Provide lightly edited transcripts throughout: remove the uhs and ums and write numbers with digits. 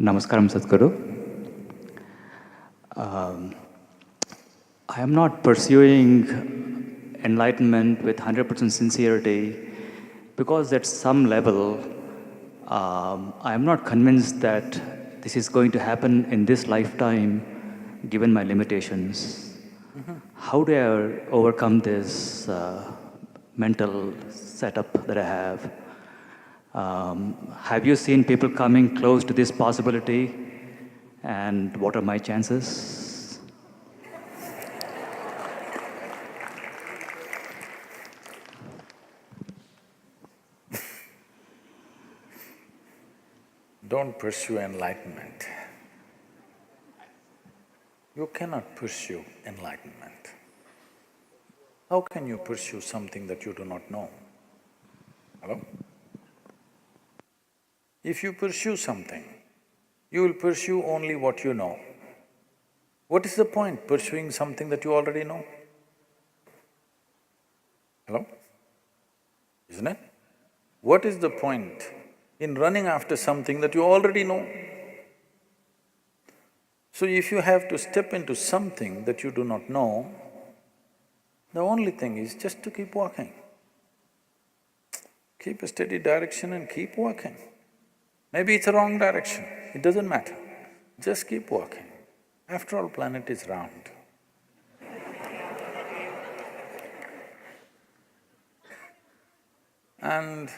Namaskaram, Sadhguru. Um, I am not pursuing enlightenment with 100% sincerity because at some level, I am not convinced that this is going to happen in this lifetime given my limitations. How do I overcome this mental setup that I have? Have you seen people coming close to this possibility? And what are my chances? Don't pursue enlightenment. You cannot pursue enlightenment. How can you pursue something that you do not know? Hello? If you pursue something, you will pursue only what you know. What is the point pursuing something that you already know? Hello? Isn't it? What is the point in running after something that you already know? So if you have to step into something that you do not know, the only thing is just to keep walking. Keep a steady direction and keep walking. Maybe it's a wrong direction, it doesn't matter. Just keep walking. After all, planet is round. And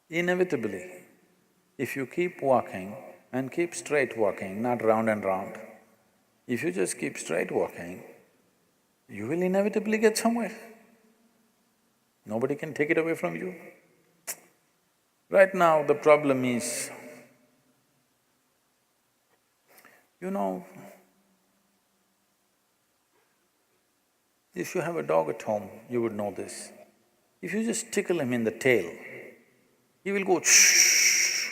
inevitably, if you keep walking and keep straight walking, not round and round, if you just keep straight walking, you will inevitably get somewhere. Nobody can take it away from you. Right now, the problem is, if you have a dog at home, you would know this. If you just tickle him in the tail, he will go shh,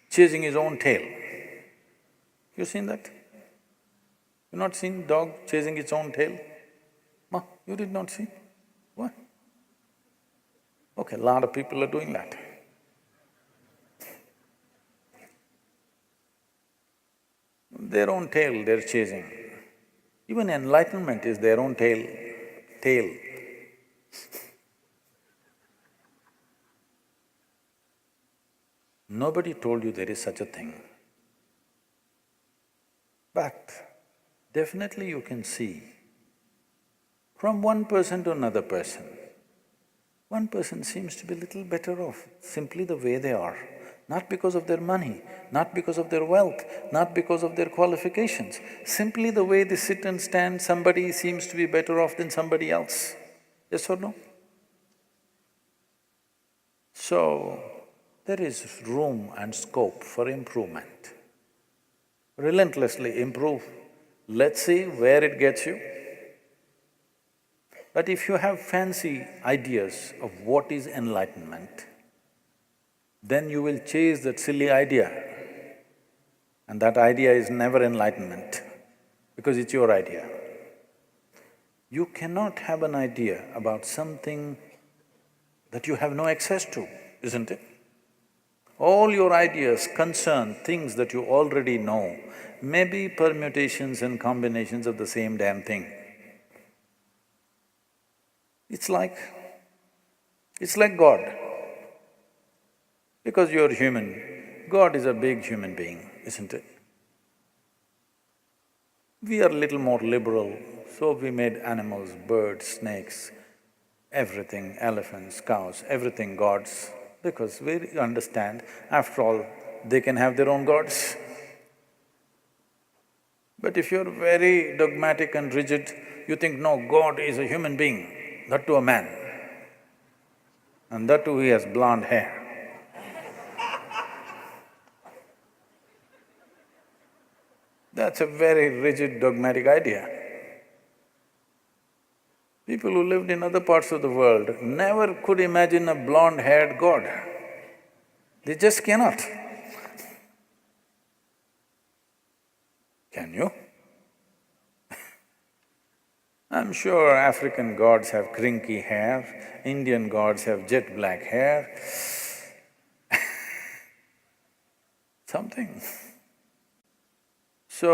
chasing his own tail. You seen that? You not seen dog chasing its own tail? Ma, you did not see? What? Okay, a lot of people are doing that. Their own tail they're chasing. Even enlightenment is their own tail. Nobody told you there is such a thing. But definitely you can see from one person to another person, one person seems to be a little better off simply the way they are, not because of their money, not because of their wealth, not because of their qualifications. Simply the way they sit and stand, somebody seems to be better off than somebody else. Yes or no? So, there is room and scope for improvement. Relentlessly improve. Let's see where it gets you. But if you have fancy ideas of what is enlightenment, then you will chase that silly idea. And that idea is never enlightenment, because it's your idea. You cannot have an idea about something that you have no access to, isn't it? All your ideas concern things that you already know, maybe permutations and combinations of the same damn thing. It's like God. Because you're human, God is a big human being, isn't it? We are a little more liberal, so we made animals, birds, snakes, everything, elephants, cows, everything gods, because we understand, after all, they can have their own gods. But if you're very dogmatic and rigid, you think, no, God is a human being, that too a man, and that too he has blonde hair. That's a very rigid, dogmatic idea. People who lived in other parts of the world never could imagine a blonde-haired God. They just cannot. Can you? I'm sure African gods have crinky hair, Indian gods have jet black hair. something. So,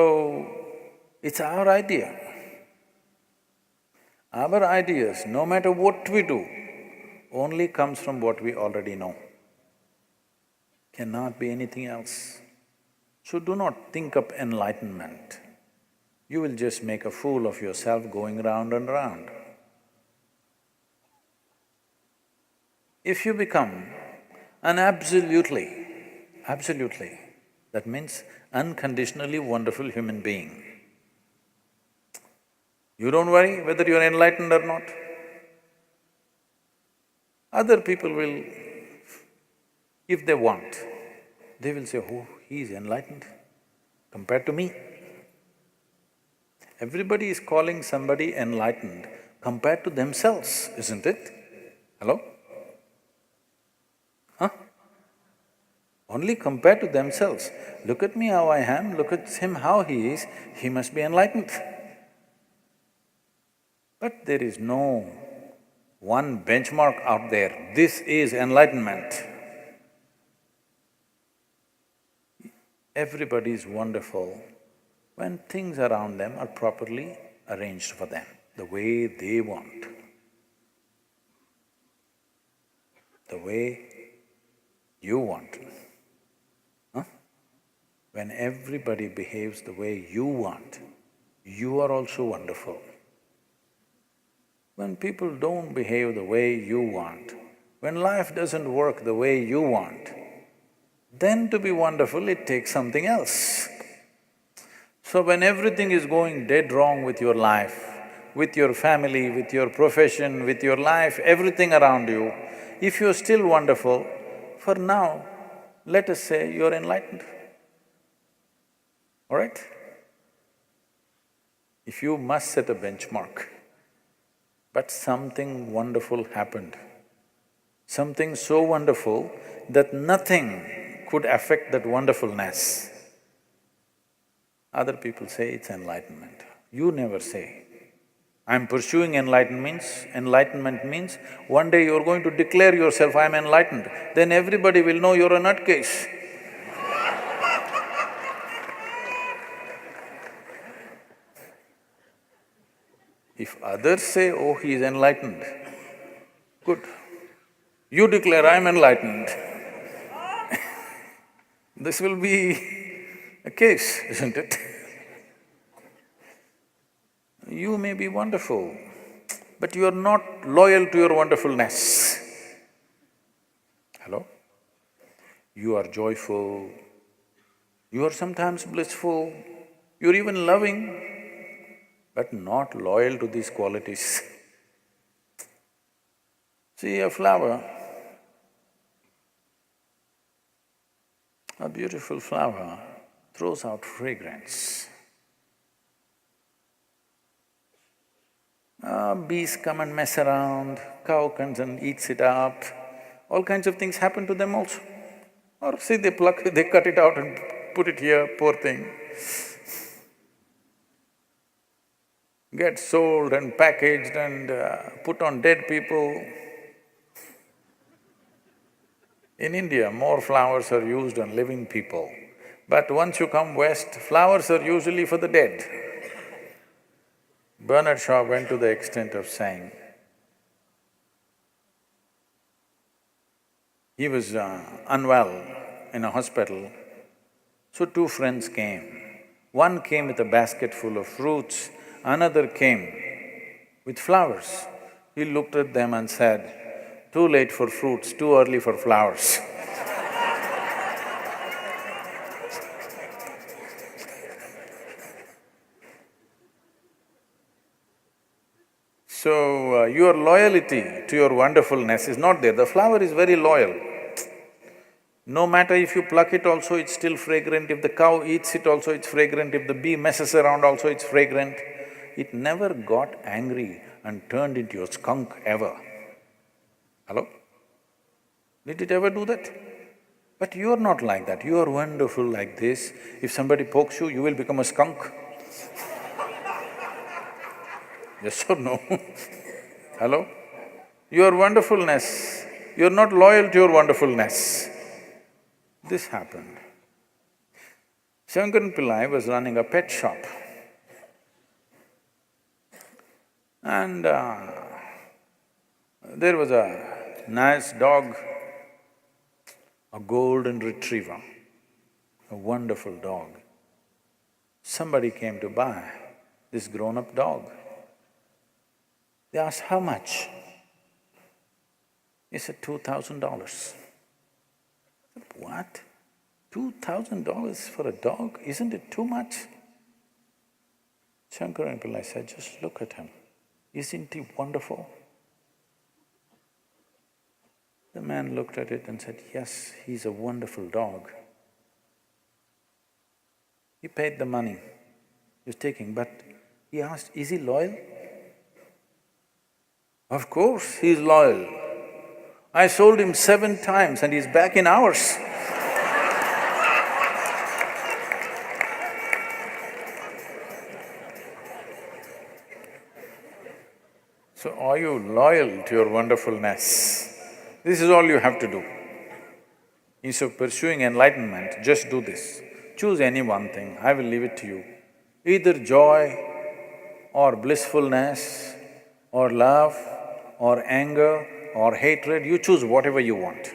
it's our idea. Our ideas, no matter what we do, only comes from what we already know. Cannot be anything else. So do not think up enlightenment. You will just make a fool of yourself going round and round. If you become an absolutely, that means unconditionally wonderful human being, you don't worry whether you're enlightened or not. Other people will, if they want, they will say, oh, he is enlightened compared to me. Everybody is calling somebody enlightened compared to themselves, isn't it? Hello? Huh? Only compared to themselves. Look at me how I am, look at him how he is, he must be enlightened. But there is no one benchmark out there, this is enlightenment. Everybody is wonderful when things around them are properly arranged for them, the way they want. The way you want. Huh? When everybody behaves the way you want, you are also wonderful. When people don't behave the way you want, when life doesn't work the way you want, then to be wonderful, it takes something else. So when everything is going dead wrong with your life, with your family, with your profession, with your life, everything around you, if you're still wonderful, for now, let us say you're enlightened, all right? If you must set a benchmark, but something wonderful happened, something so wonderful that nothing could affect that wonderfulness. Other people say it's enlightenment. You never say, I'm pursuing enlightenment means one day you're going to declare yourself, I'm enlightened, then everybody will know you're a nutcase. If others say, oh, he is enlightened, good. You declare, I'm enlightened. This will be a case, isn't it? You may be wonderful, but you are not loyal to your wonderfulness. Hello? You are joyful, you are sometimes blissful, you're even loving, but not loyal to these qualities. See a flower, a beautiful flower throws out fragrance. Bees come and mess around, cow comes and eats it up, all kinds of things happen to them also. Or see, they cut it out and put it here, poor thing. Gets sold and packaged and put on dead people. In India, more flowers are used on living people. But once you come west, flowers are usually for the dead. Bernard Shaw went to the extent of saying, he was unwell in a hospital, so two friends came. One came with a basket full of fruits, another came with flowers. He looked at them and said, too late for fruits, too early for flowers. So, your loyalty to your wonderfulness is not there. The flower is very loyal. No matter if you pluck it also, it's still fragrant. If the cow eats it also, it's fragrant. If the bee messes around also, it's fragrant. It never got angry and turned into a skunk ever. Hello? Did it ever do that? But you are not like that. You are wonderful like this. If somebody pokes you, you will become a skunk. Yes or no? Hello? Your wonderfulness, you're not loyal to your wonderfulness. This happened. Shankaran Pillai was running a pet shop and there was a nice dog, a golden retriever, a wonderful dog. Somebody came to buy this grown-up dog. They asked, how much? He said, $2,000. What? $2,000 for a dog? Isn't it too much? Shankaran Pillai said, just look at him. Isn't he wonderful? The man looked at it and said, yes, he's a wonderful dog. He paid the money he was taking, but he asked, is he loyal? Of course he's loyal. I sold him 7 times and he's back in hours. So are you loyal to your wonderfulness? This is all you have to do. Instead of pursuing enlightenment, just do this. Choose any one thing, I will leave it to you. Either joy or blissfulness or love or anger or hatred, you choose whatever you want.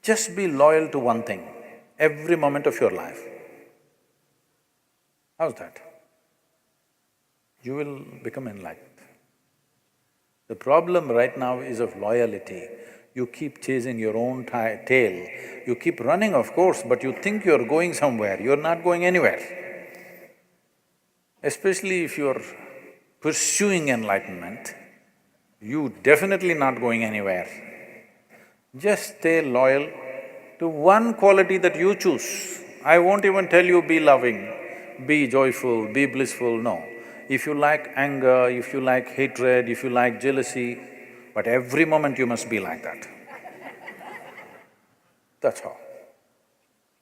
Just be loyal to one thing, every moment of your life. How's that? You will become enlightened. The problem right now is of loyalty. You keep chasing your own tail. You keep running, of course, but you think you're going somewhere, you're not going anywhere. Especially if you're pursuing enlightenment, you definitely not going anywhere. Just stay loyal to one quality that you choose. I won't even tell you be loving, be joyful, be blissful, no. If you like anger, if you like hatred, if you like jealousy, but every moment you must be like that. That's all.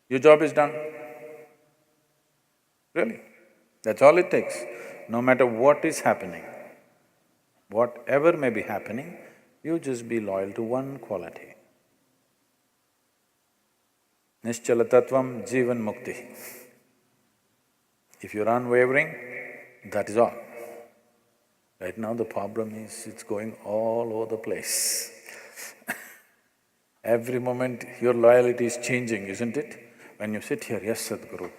Your job is done. Really. That's all it takes. No matter what is happening, whatever may be happening, you just be loyal to one quality. Nischala tattvam jivan mukti. If you're unwavering, that is all. Right now the problem is it's going all over the place. Every moment your loyalty is changing, isn't it? When you sit here, yes, Sadhguru.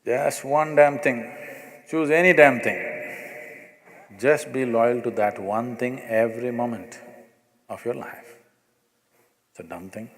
Just one damn thing, choose any damn thing. Just be loyal to that one thing every moment of your life. It's a dumb thing.